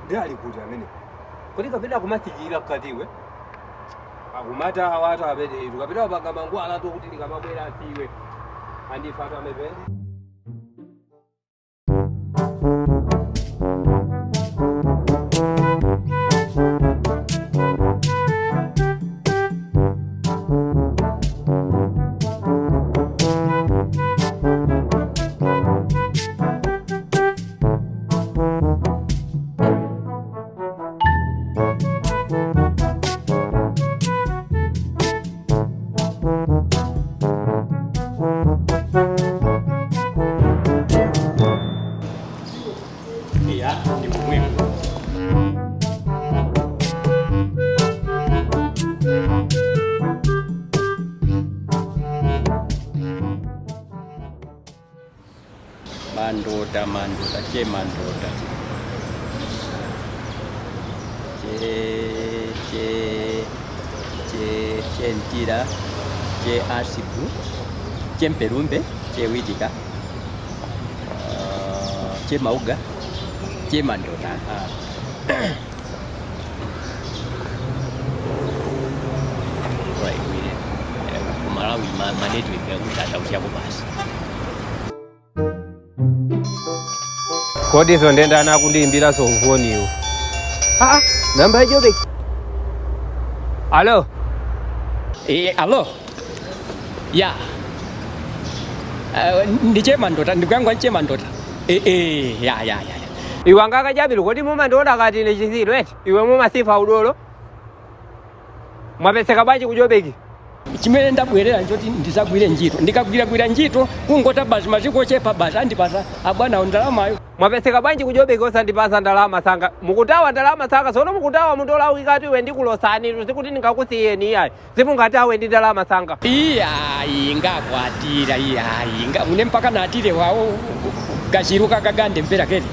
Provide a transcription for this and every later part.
Ndali kuti amene. Kodi kapita kumathikira katiwe? Akumata awatu abede tukapita pakamangwala to kuti ndikamabwera atiwe. Andifata amene. Mandoda, che mandoda. Che entira, che asibu, che perumbe, che witika, che mauga, che mandoda. Right, we Malawi manage with the basi. Kodi zo ndenda na kundiimbira so uvoniwo. Namba Jobe. Alo. Alo. Ya. Ndiche mandota ndikuyangwa nche mandota. Ya. Iwanga kajabilo kodi mumandota kati ne chiziro eti. Iwe mumasifa udolo. Mwapeseka bwachi kujobeki. Chimene ndabwerera njoti ndisagwire njito. Ndikagwira njito kungota basi machiko chepa basi andipasa abwana ndalamayo. Mwapeseka bwanji kujobeki osandipasa ndalama sanga. Mukutawa ndalama sanga sono mukutawa mundola wikati we ndikulosani sikuti ndingakusiyeni yayi. Sipungatawe ndi ndalama sanga. Ingakwatira inga mune mpaka natire wawo gachiruka kagande mpera kete.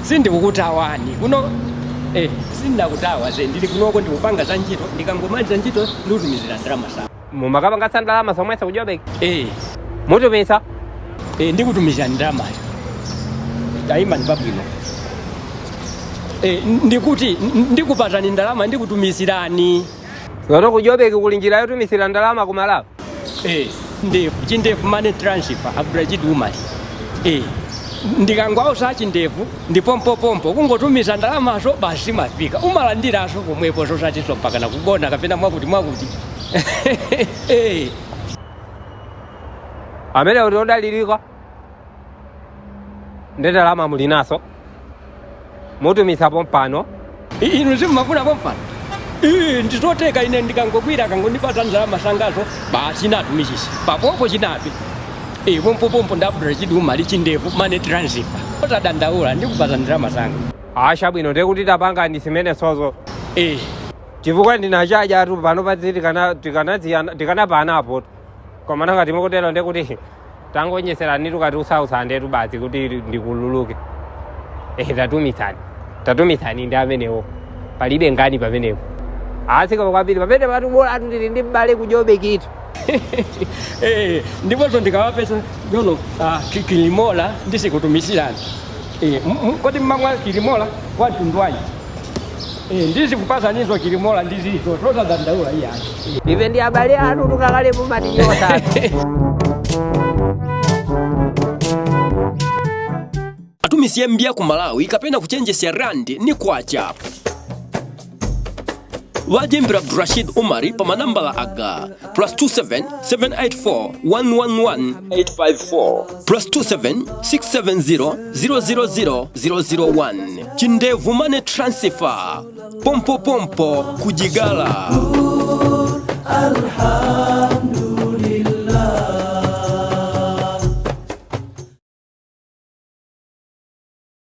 Sindikutawani kuno sindakutawa ndili kunoko ndikupanga za njito ndikangomaliza njito nditumizira ndalama sanga. Mumakapanga sandalama somwesa kujobeki? Mutumisa? Ndikutumizira ndalama. Daima ndibabwino. Ndikuti ndikupatani ndalama ndikutumisirani. Zono kujobeki kulinjira yotumisira ndalama kumalawa? Chindefu money transfer abulajidi umali. Ndikangwa usachi ndefu ndipompo kungotumisa ndalama so basi mafika. Umalandira so kumwepo so sati so mpaka nakugona kapena mwakuti. Amene utonda liriko? Ndalama mulinaso. Mutumisa pompano. Inu simafuna pompano. Ndizoteka ine ndikangogwira kangondipata ndalama sangazo basi natumisisi. Papopo chinapi. Pompo ndabula chidi umali chindefu money transfer. Otadandaula ndikupata ndalama sanga. Shabwino ndekuti tapanga ndisimene sozo. Chifukwa ndinachaja tu pano padziti tikana panapo. Koma nanga timokotero ndekuti tangonyesera tukati usausande basi kuti ndikululuke. Tatumisani ndi amenewo. Palibe ngani pamenepo. Asika kwapiri pamene patubola atutili ndi mbale kujobeki itu. Ndipo ndikawapesa yono kilimola ndisikutumisirani. Kodi mmamwa kilimola watundwayi. Ndisikupasa nizo kilimola ndizizo totadandaula iyani. Ive ndi abale anu tukakale mumatinyosa. Atumisie mbia ku Malawi kapena kuchenjesa randi ni kwacha. Wajimbira Rashid Umari pa manambala aga +27 784 111 854 +27 670 000 001. Chindevu money transfer pompo kujigala.